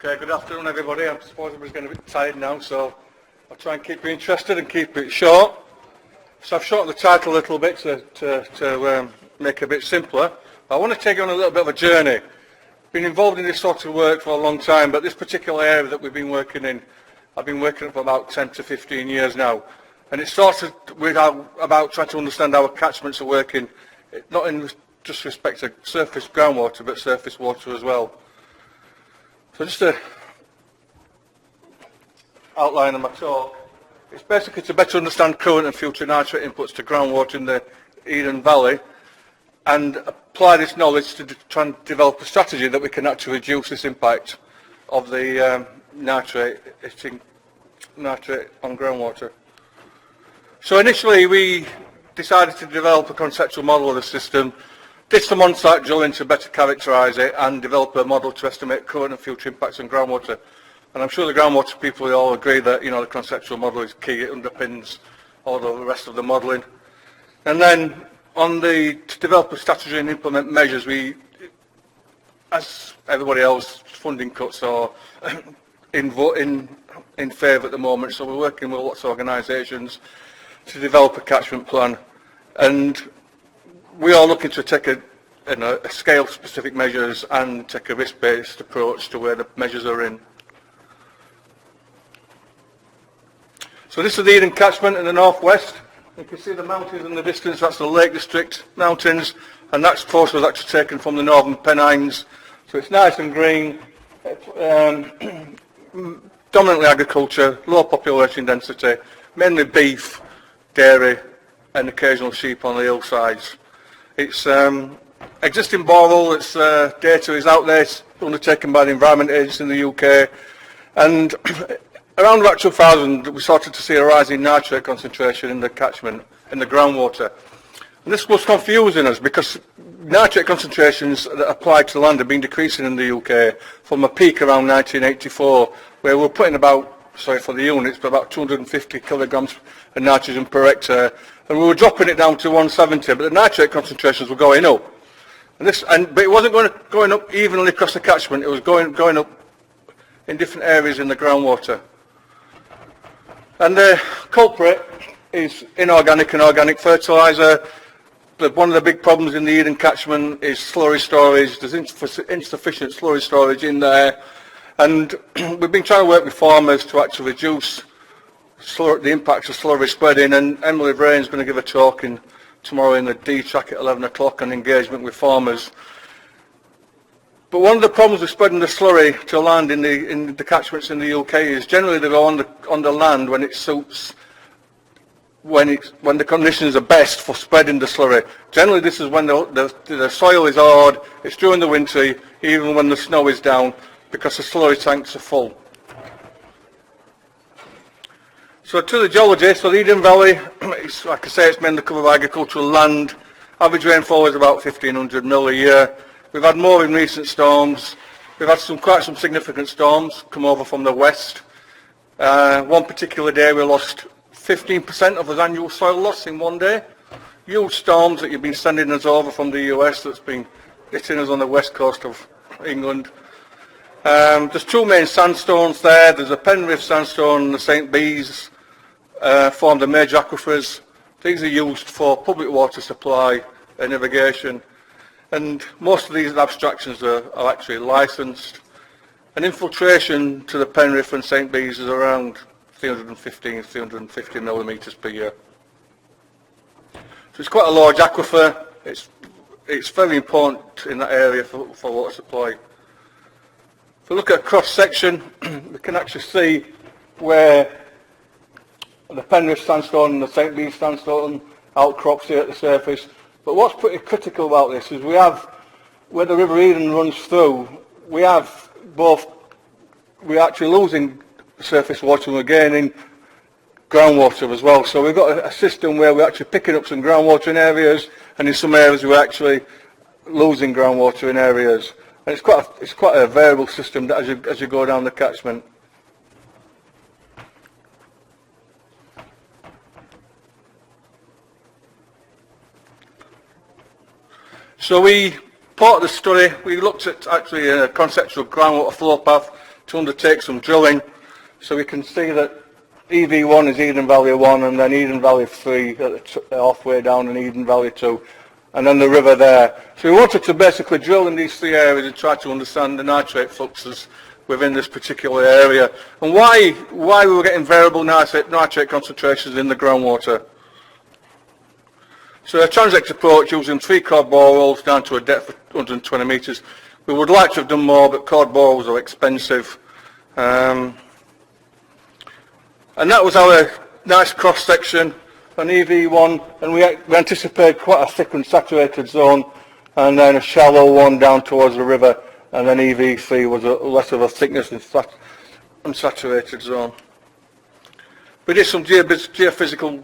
Okay, good afternoon everybody. I suppose everybody's getting a bit tired now, so I'll try and keep you interested and keep it short. So I've shortened the title a little bit to make it a bit simpler. I want to take you on a little bit of a journey. Been involved in this sort of work for a long time, but this particular area that we've been working in, I've been working for about 10 to 15 years now. And it started with about trying to understand how our catchments are working, not in just respect to surface groundwater, but surface water as well. So just to outline of my talk, it's basically to better understand current and future nitrate inputs to groundwater in the Eden Valley and apply this knowledge to try and develop a strategy that we can actually reduce this impact of the nitrate on groundwater. So initially we decided to develop a conceptual model of the system, did some on-site drilling to better characterise it and develop a model to estimate current and future impacts on groundwater. And I'm sure the groundwater people all agree that, you know, the conceptual model is key, it underpins all the rest of the modelling. And then to develop a strategy and implement measures, we, as everybody else, funding cuts are in favour at the moment, so we're working with lots of organisations to develop a catchment plan. And we are looking to take a scale specific measures and take a risk-based approach to where the measures are in. So this is the Eden catchment in the northwest. You can see the mountains in the distance, that's the Lake District mountains, and that photo was actually taken from the northern Pennines. So it's nice and green, dominantly agriculture, low population density, mainly beef, dairy and occasional sheep on the hillsides. It's existing borehole, its data is out there, it's undertaken by the Environment Agency in the UK, and around about 2000 we started to see a rise in nitrate concentration in the catchment, in the groundwater. And this was confusing us because nitrate concentrations that applied to land have been decreasing in the UK from a peak around 1984, where we're putting about, sorry for the units, but about 250 kilograms of nitrogen per hectare, and we were dropping it down to 170, but the nitrate concentrations were going up. And but it wasn't going up evenly across the catchment, it was going up in different areas in the groundwater. And the culprit is inorganic and organic fertilizer. One of the big problems in the Eden catchment is slurry storage. There's insufficient slurry storage in there. And we've been trying to work with farmers to actually reduce the impacts of slurry spreading, and Emily Vrain's going to give a talk tomorrow in the D track at 11 o'clock on engagement with farmers. But one of the problems with spreading the slurry to land in the catchments in the UK is generally they go on the land when it suits, when the conditions are best for spreading the slurry. Generally this is when the soil is hard, it's during the winter, even when the snow is down, because the slurry tanks are full. So to the geology, so the Eden Valley, it's, like I say, it's mainly covered by agricultural land. Average rainfall is about 1,500 mil a year. We've had more in recent storms. We've had quite some significant storms come over from the west. One particular day we lost 15% of the annual soil loss in one day. Huge storms that you've been sending us over from the US that's been hitting us on the west coast of England. There's two main sandstones there. There's a Penrith sandstone and the St. Bees formed the major aquifers. These are used for public water supply and irrigation. And most of these abstractions are actually licensed. And infiltration to the Penrith and St. Bees is around 350 millimetres per year. So it's quite a large aquifer. It's very important in that area for water supply. If we look at a cross section, we can actually see where the Penrith sandstone and the St. Bees sandstone outcrops here at the surface. But what's pretty critical about this is we have, where the River Eden runs through, we're actually losing surface water and we're gaining groundwater as well. So we've got a system where we're actually picking up some groundwater in areas, and in some areas we're actually losing groundwater in areas. And it's quite a variable system as you go down the catchment. So part of the study, we looked at actually a conceptual groundwater flow path to undertake some drilling. So we can see that EV1 is Eden Valley 1, and then Eden Valley 3 halfway down, and Eden Valley 2, and then the river there. So we wanted to basically drill in these three areas and try to understand the nitrate fluxes within this particular area, and why we were getting variable nitrate concentrations in the groundwater. So a transect approach using 3 cord boreholes down to a depth of 120 metres. We would like to have done more, but cord boreholes are expensive. And that was our nice cross section on EV1, and we anticipate quite a thick unsaturated zone, and then a shallow one down towards the river, and then EV3 was less of a thickness and unsaturated zone. We did some geophysical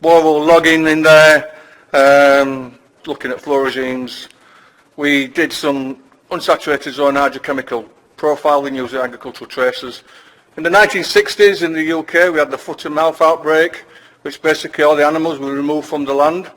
borehole logging in there, looking at flow regimes. We did some unsaturated zone hydrochemical profiling using agricultural tracers. In the 1960s in the UK we had the foot and mouth outbreak, which basically all the animals were removed from the land.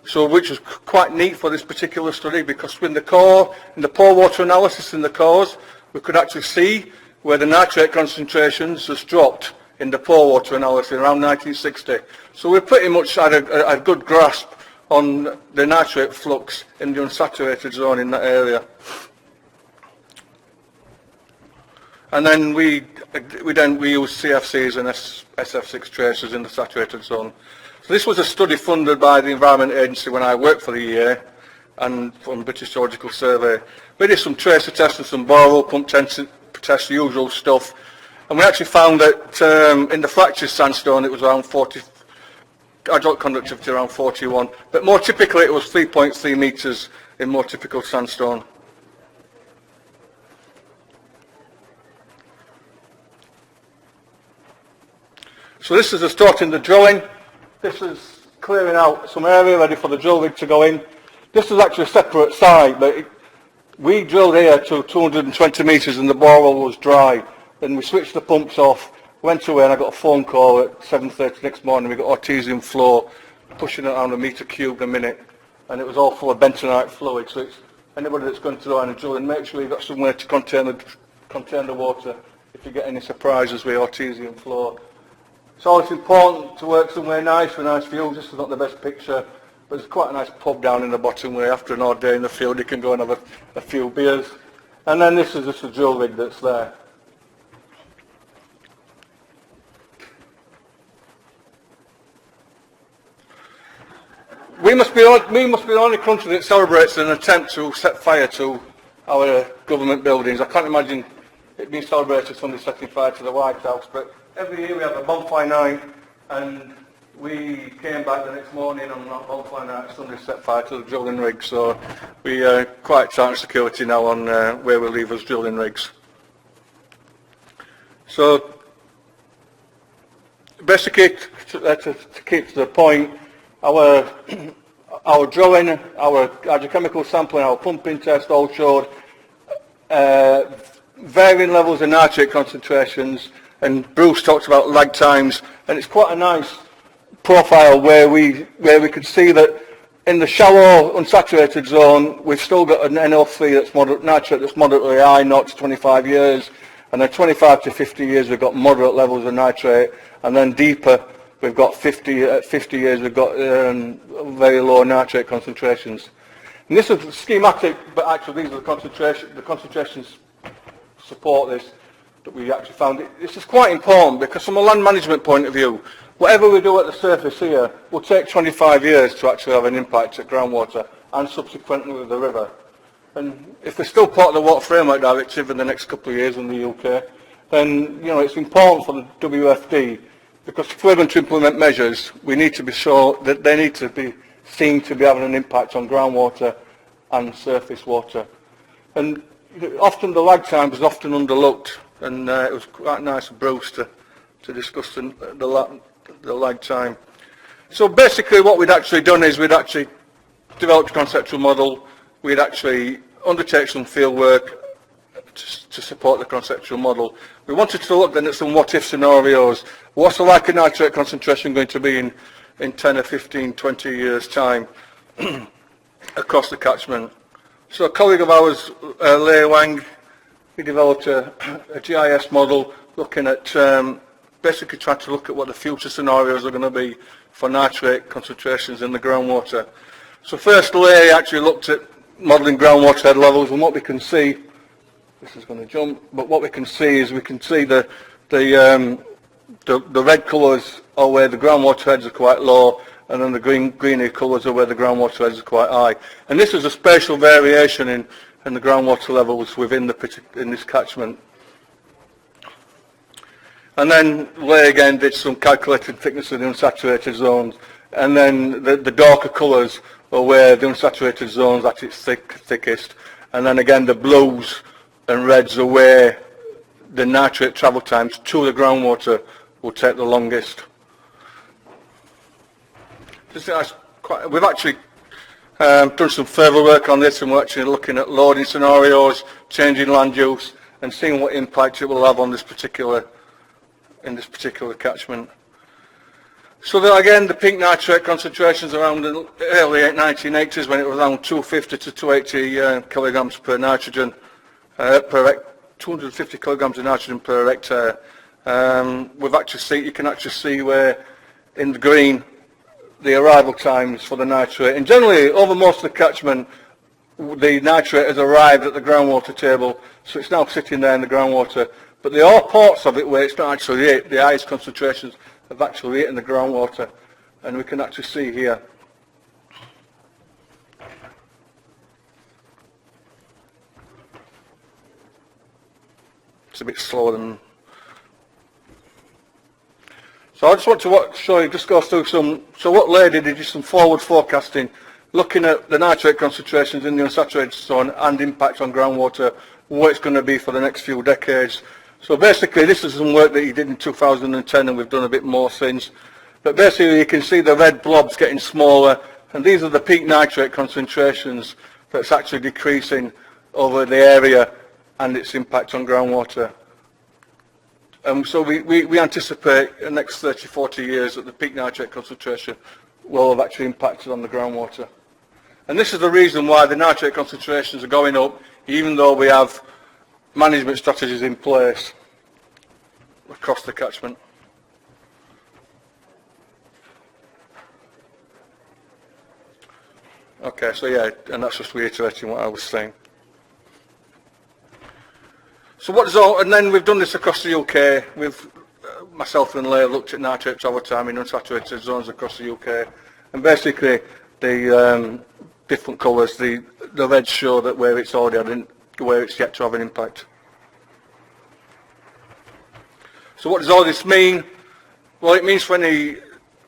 So which was quite neat for this particular study, because in the pore water analysis in the cores, we could actually see where the nitrate concentrations has dropped in the pore water analysis around 1960. So we pretty much had a good grasp on the nitrate flux in the unsaturated zone in that area. And then we used CFCs and SF6 tracers in the saturated zone. So this was a study funded by the Environment Agency when I worked for the EA and from British Geological Survey. We did some tracer tests and some borehole pump tests, the usual stuff. And we actually found that in the fractured sandstone it was around 40, hydraulic conductivity around 41. But more typically it was 3.3 metres in more typical sandstone. So this is the start in the drilling. This is clearing out some area ready for the drill rig to go in. This is actually a separate site, but we drilled here to 220 metres and the borehole was dry. Then we switched the pumps off, went away, and I got a phone call at 7:30 next morning. We got artesian flow pushing it around a metre cubed a minute, and it was all full of bentonite fluid. So it's anybody that's going to do any drilling, make sure you've got somewhere to contain the water if you get any surprises with artesian flow. It's always important to work somewhere nice with nice views. This is not the best picture, but there's quite a nice pub down in the bottom where after an hard day in the field you can go and have a few beers. And then this is just a drill rig that's there. We must be the only country that celebrates an attempt to set fire to our government buildings. I can't imagine it being celebrated somebody setting fire to the White House, but every year we have a bonfire night, and we came back the next morning on that bonfire night, somebody set fire to the drilling rig, so we are quite tight security now on where we leave us drilling rigs. So basically, to keep to the point, our drilling, our hydrochemical sampling, our pumping test all showed varying levels of nitrate concentrations, and Bruce talked about lag times, and it's quite a nice profile where we could see that in the shallow unsaturated zone we've still got an NO3 that's nitrate that's moderately high, 0 to 25 years, and then 25 to 50 years we've got moderate levels of nitrate, and then deeper we've got 50 years we've got very low nitrate concentrations. And this is schematic, but actually these are the concentrations support this that we actually found. This is quite important because from a land management point of view, whatever we do at the surface here will take 25 years to actually have an impact at groundwater and subsequently with the river. And if we're still part of the Water Framework Directive in the next couple of years in the UK, then it's important for the WFD, because if we're going to implement measures, we need to be sure that they need to be seen to be having an impact on groundwater and surface water. And often the lag time is often underlooked, and it was quite nice of Bruce to discuss the lag time. So basically what we'd actually done is we'd actually developed a conceptual model, we'd actually undertake some field work to support the conceptual model. We wanted to look then at some what-if scenarios. What's the likely nitrate concentration going to be in 10 or 15, 20 years' time across the catchment? So a colleague of ours, Lei Wang, we developed a GIS model looking at basically trying to look at what the future scenarios are going to be for nitrate concentrations in the groundwater. So first Lay actually looked at modelling groundwater head levels, and what we can see, this is going to jump, but what we can see is we can see the red colours are where the groundwater heads are quite low, and then the greeny colours are where the groundwater heads are quite high. And this is a spatial variation in the groundwater levels within in this catchment. And then Lay again did some calculated thickness of the unsaturated zones, and then the darker colours are where the unsaturated zones at its thickest, and then again the blues and reds are where the nitrate travel times to the groundwater will take the longest. We've actually done some further work on this, and we're actually looking at loading scenarios, changing land use, and seeing what impact it will have on this particular catchment. So that again, the peak nitrate concentrations around the early 1980s, when it was around 250 to 280 kilograms per nitrogen, 250 kilograms of nitrogen per hectare. You can actually see where in the green the arrival times for the nitrate, and generally over most of the catchment the nitrate has arrived at the groundwater table, so it's now sitting there in the groundwater, but there are parts of it where it's not actually hit. The highest concentrations have actually hit in the groundwater, and we can actually see here. It's a bit slower than. So I just want to go through some. So what Lay did some forward forecasting, looking at the nitrate concentrations in the unsaturated zone and impact on groundwater, what it's going to be for the next few decades. So basically, this is some work that he did in 2010, and we've done a bit more since. But basically, you can see the red blobs getting smaller, and these are the peak nitrate concentrations that's actually decreasing over the area and its impact on groundwater. So we anticipate in the next 30, 40 years that the peak nitrate concentration will have actually impacted on the groundwater. And this is the reason why the nitrate concentrations are going up, even though we have management strategies in place across the catchment. Okay, so yeah, and that's just reiterating what I was saying. So and then we've done this across the UK. Myself and Lay looked at nitrate travel time in unsaturated zones across the UK, and basically the different colours, the reds show that where it's already where it's yet to have an impact. So what does all this mean? Well, it means for any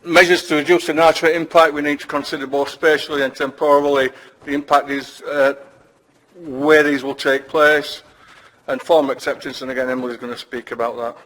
measures to reduce the nitrate impact, we need to consider both spatially and temporally the impact is where these will take place, and form acceptance, and again Emily's going to speak about that.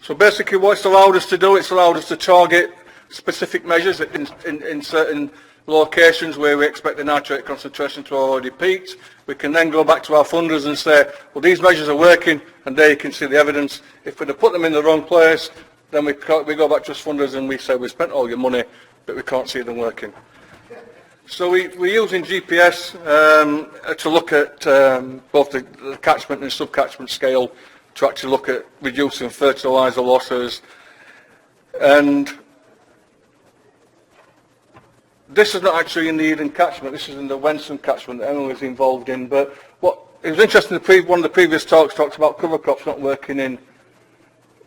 So basically what it's allowed us to do, it's allowed us to target specific measures in certain locations where we expect the nitrate concentration to have already peaked. We can then go back to our funders and say, well, these measures are working, and there you can see the evidence. If we'd have put them in the wrong place, then we go back to us funders and we say, we spent all your money, but we can't see them working. So we're using GPS to look at both the catchment and sub-catchment scale to actually look at reducing fertilizer losses. And this is not actually in the Eden catchment, this is in the Wensum catchment that Emma was involved in. But it was interesting, one of the previous talks talked about cover crops not working in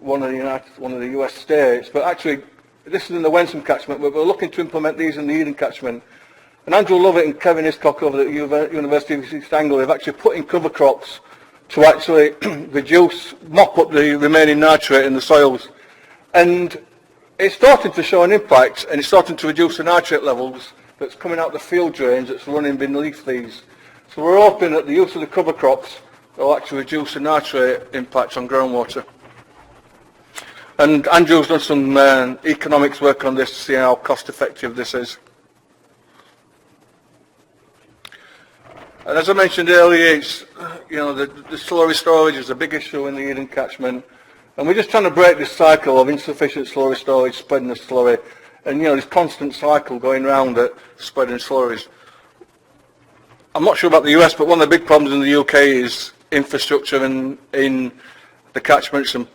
one of the US states, but actually this is in the Wensum catchment, but we're looking to implement these in the Eden catchment. And Andrew Lovett and Kevin Hiscock over at the University of East Anglia have actually put in cover crops to actually mop up the remaining nitrate in the soils. And it's starting to show an impact, and it's starting to reduce the nitrate levels that's coming out the field drains that's running beneath these. So we're hoping that the use of the cover crops will actually reduce the nitrate impact on groundwater. And Andrew's done some economics work on this to see how cost effective this is. And as I mentioned earlier, it's, the slurry storage is a big issue in the Eden catchment, and we're just trying to break this cycle of insufficient slurry storage, spreading the slurry, and this constant cycle going round at spreading slurries. I'm not sure about the US, but one of the big problems in the UK is infrastructure in the catchments and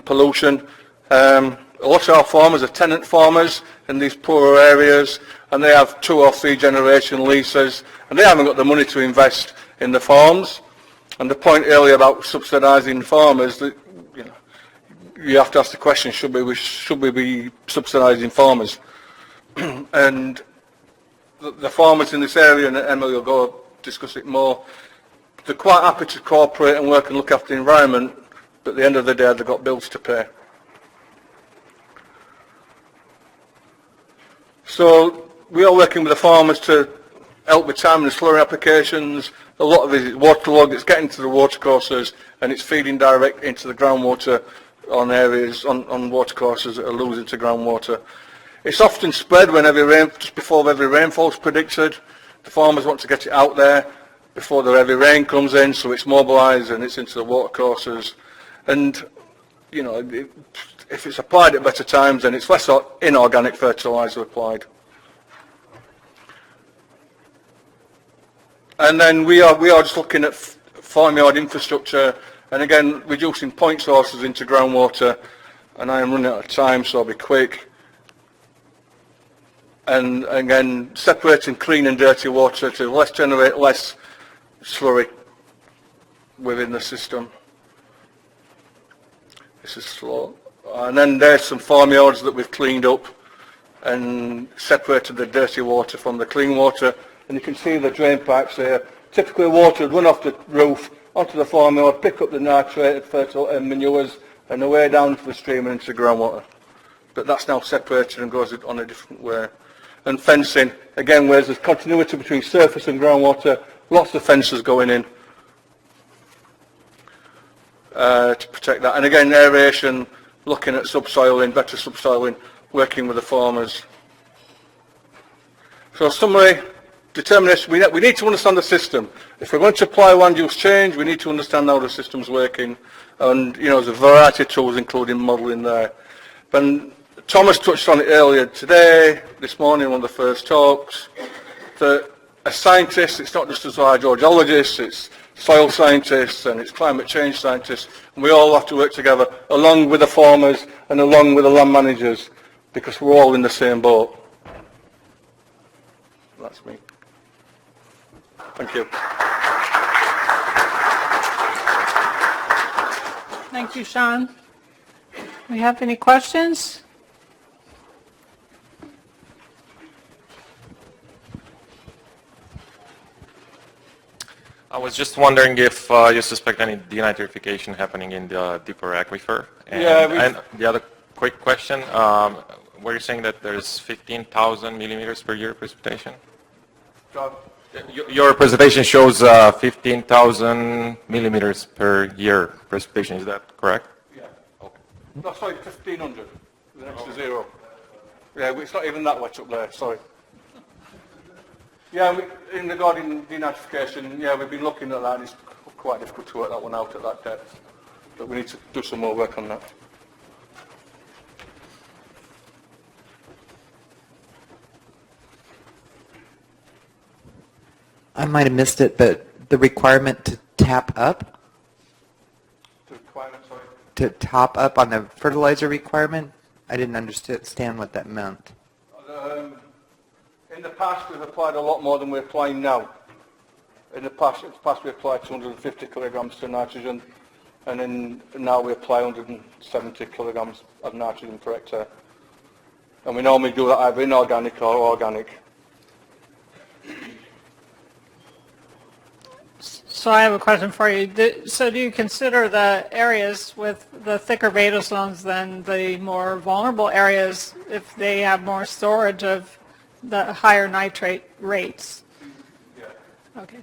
pollution. A lot of our farmers are tenant farmers in these poorer areas, and they have 2 or 3 generation leases, and they haven't got the money to invest in the farms. And the point earlier about subsidising farmers, that, you know, you have to ask the question: should we be subsidising farmers? And the farmers in this area, and Emily will go discuss it more, they're quite happy to cooperate and work and look after the environment, but at the end of the day they've got bills to pay. So we are working with the farmers to help with time and slurry applications. A lot of it is waterlogged, it's getting to the watercourses and it's feeding direct into the groundwater on areas, on watercourses that are losing to groundwater. It's often spread when just before every rainfall is predicted. The farmers want to get it out there before the heavy rain comes in, so it's mobilised and it's into the watercourses. And, you know, if it's applied at better times, then it's less inorganic fertiliser applied. And then we are just looking at farmyard infrastructure, and again reducing point sources into groundwater. And I am running out of time, so I'll be quick. And again, separating clean and dirty water to generate less slurry within the system. This is slow. And then there's some farmyards that we've cleaned up and separated the dirty water from the clean water. And you can see the drain pipes there. Typically water would run off the roof onto the farmyard, pick up the nitrated fertile manures, and away down to the stream and into the groundwater. But that's now separated and goes on a different way. And fencing, again, where there's continuity between surface and groundwater, lots of fences going in to protect that. And again, aeration, looking at subsoiling, better subsoiling, working with the farmers. So summary, determination, we need to understand the system. If we're going to apply land use change, we need to understand how the system's working. And, you know, there's a variety of tools, including modelling there. And Thomas touched on it earlier today, this morning, one of the first talks, that a scientist, it's not just as a hydrogeologist, it's soil scientists and it's climate change scientists, and we all have to work together along with the farmers and along with the land managers, because we're all in the same boat. That's me. Thank you. Thank you, Sean. Do we have any questions? I was just wondering if you suspect any denitrification happening in the deeper aquifer. And the other quick question, were you saying that there's 15,000 millimeters per year precipitation? Your presentation shows 15,000 millimeters per year precipitation, is that correct? Yeah. Okay. No, sorry, 1,500. The next to zero. Yeah, it's not even that much up there, sorry. Yeah, in regarding denitrification, yeah, we've been looking at that. It's quite difficult to work that one out at that depth, but we need to do some more work on that. I might have missed it, but the requirement to tap up? The requirement, sorry? To top up on the fertilizer requirement? I didn't understand what that meant. In the past, we've applied a lot more than we're applying now. In the past we applied 250 kilograms to nitrogen, and now we apply 170 kilograms of nitrogen per hectare. And we normally do that either inorganic or organic. So I have a question for you. So do you consider the areas with the thicker beta zones than the more vulnerable areas if they have more storage of the higher nitrate rates? Yeah. Okay.